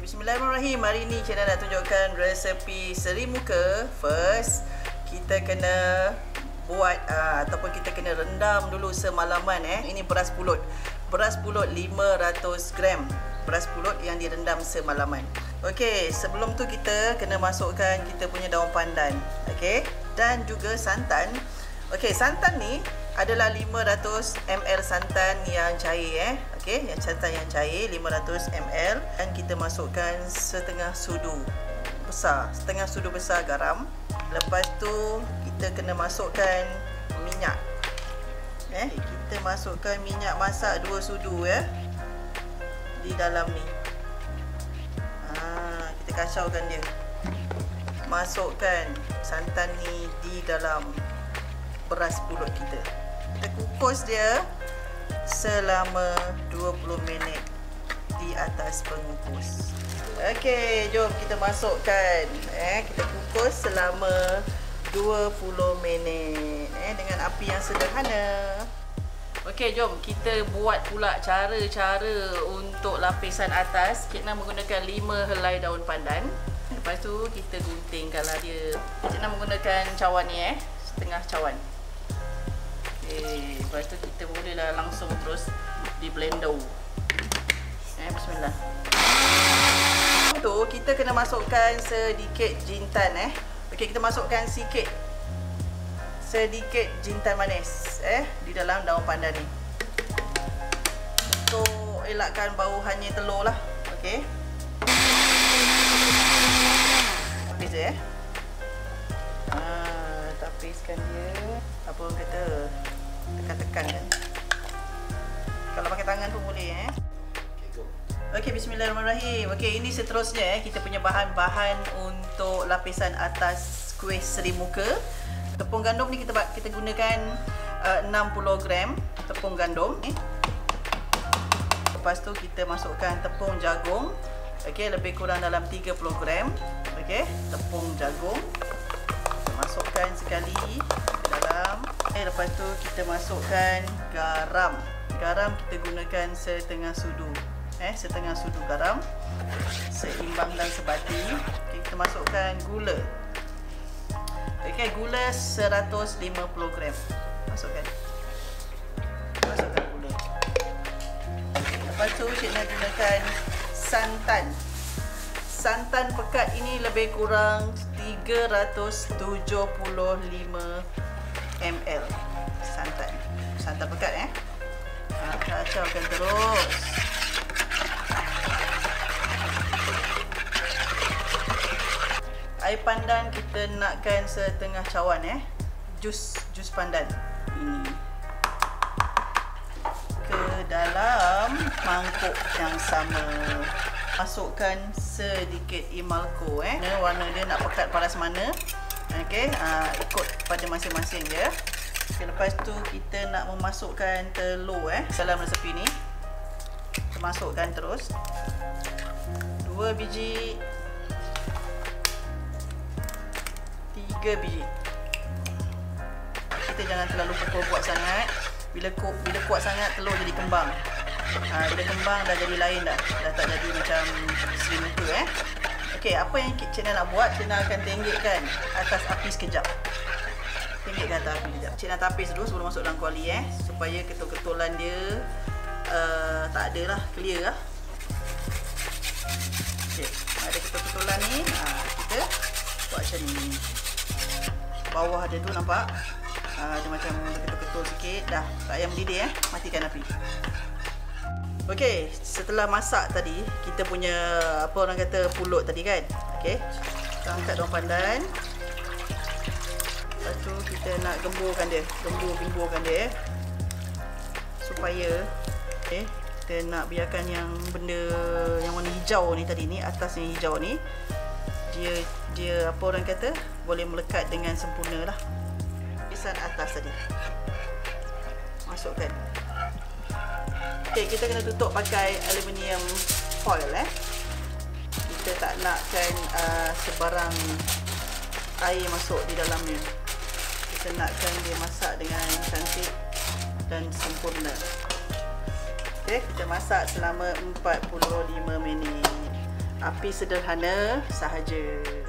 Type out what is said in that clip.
Bismillahirrahmanirrahim. Hari ni Cina nak tunjukkan resepi seri muka. First, kita kena buat ataupun kita kena rendam dulu semalaman. Ini beras pulut. Beras pulut 500 gram. Beras pulut yang direndam semalaman. Okey, sebelum tu kita kena masukkan kita punya daun pandan. Okey, dan juga santan. Okey, santan ni adalah 500 ml santan yang cair okey, yang santan yang cair 500 ml, dan kita masukkan setengah sudu besar garam. Lepas tu kita kena masukkan minyak. Kita masukkan minyak masak 2 sudu di dalam ni. Kita kacaukan dia. Masukkan santan ni di dalam beras pulut kita. Kita kukus dia selama 20 minit di atas pengukus. Okey, jom kita masukkan. Kita kukus selama 20 minit dengan api yang sederhana. Okey, jom kita buat pula cara-cara untuk lapisan atas. Kita menggunakan 5 helai daun pandan. Lepas tu kita guntingkanlah dia. Kita menggunakan cawan ni setengah cawan. Lepas tu kita bolehlah langsung terus di blender. Bismillah. Tu kita kena masukkan sedikit jintan Okey, kita masukkan sedikit jintan manis di dalam daun pandan ni. Untuk elakkan bau hanyir telur lah. Okey. Tapis dia tapiskan dia. Apa orang kata, tekan-tekan kan. Kalau pakai tangan pun boleh Okey, bismillahirrahmanirrahim. Okey, ini seterusnya kita punya bahan-bahan untuk lapisan atas kuih seri muka. Tepung gandum ni kita gunakan 60 gram tepung gandum. Lepas tu kita masukkan tepung jagung. Okey, lebih kurang dalam 30 gram. Okey, tepung jagung. Kita masukkan sekali ke dalam. Lepas tu kita masukkan garam. Garam kita gunakan setengah sudu. Setengah sudu garam. Seimbang dan sebati. Okay, kita masukkan gula. Okey, gula 150 gram. Masukkan gula. Lepas tu kita nak gunakan santan. Santan pekat ini lebih kurang 375 ml. Santan pekat kacaukan terus. Air pandan kita nakkan setengah cawan jus pandan ini ke dalam mangkuk yang sama. Masukkan sedikit imalco warna dia nak pekat paras mana. Okey, ikut pada masing-masing dia. Okay, lepas tu kita nak memasukkan telur dalam resepi ni. Kita masukkan terus 2 biji, 3 biji. Kita jangan terlalu pukul kuat sangat. Bila kuat sangat telur jadi kembang. Bila kembang dah jadi lain dah tak jadi macam seri muka Okey, apa yang Cik nak buat, Cik akan tenggekkan atas api sekejap. Tenggekkan atas api sekejap. Cik nak tapis dulu sebelum masuk dalam kuali supaya ketul-ketulan dia tak ada lah, clear lah. Okey, ada ketul-ketulan ni, kita buat macam ni. Bawah dia tu nampak dia macam ketul-ketul sikit. Dah tak payah mendidih matikan api. Okey, setelah masak tadi kita punya apa orang kata pulut tadi kan. Okey, kita angkat daun pandan. Lepas tu kita nak gemburkan dia, gemburkan dia supaya kita nak biarkan yang benda yang warna hijau ni tadi ni, atas yang hijau ni dia apa orang kata boleh melekat dengan sempurna lah. Lapisan atas tadi masukkan. Okey, kita kena tutup pakai aluminium foil Kita tak nakkan sebarang air masuk di dalamnya. Kita nakkan dia masak dengan cantik dan sempurna. Okey, kita masak selama 45 minit. Api sederhana sahaja.